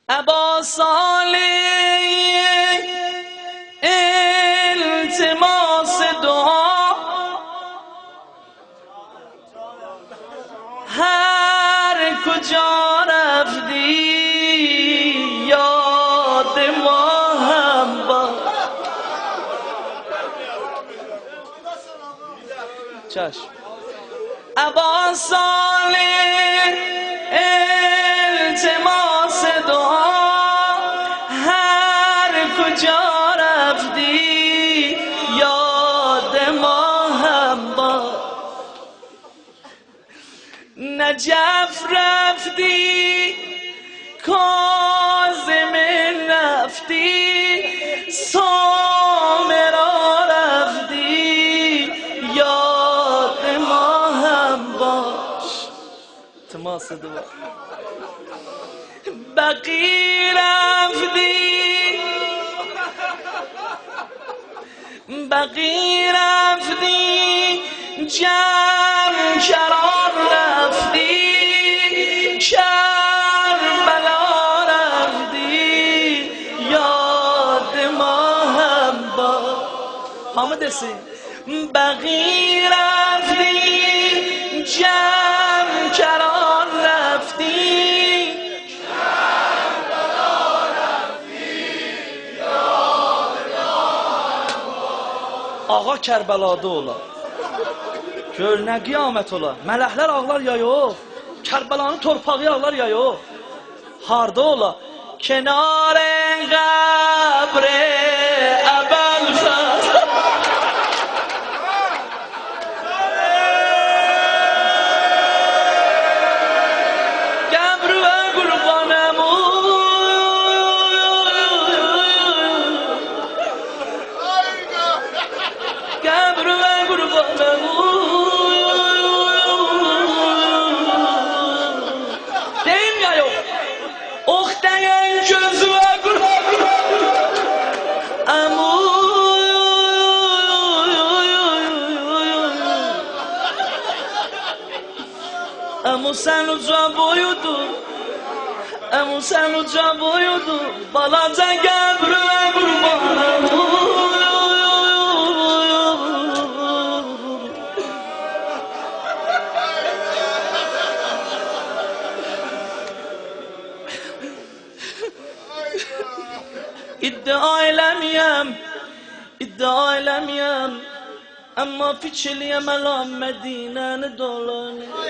ابا صالح التماس دعا هر کجا رفتی یاد ما هم با چشم. ابا صالح التماس دعا هر کجا رفتی یاد ما هم با نجف رفتی کاظم رفتی سامرا رفتی یاد ما هم باش. تماس دعا بقی رفتی بقی رفتی جمع کران رفتی کربلا رفتی یاد ما هم با حامد حسین. بقی رفتی جمع کران رفتی Ağa Kərbəlada ola. Gör nə qiyamət ola. Mələklər ağlar ya yox. Kərbəlanın torpağı ağlar ya yox. Harda ola? Kenar qəbr Əbəlfəz. Qəbr və qurbanəm قبر و قربانم deyim ya yok oxtayan gözü ve qurbanım amu sen uca boyudun amu sen uca boyudun balaca qəbr ve qurbanım iddia eləmiyəm amma fikrliyəm əlam Mədinəni dolanır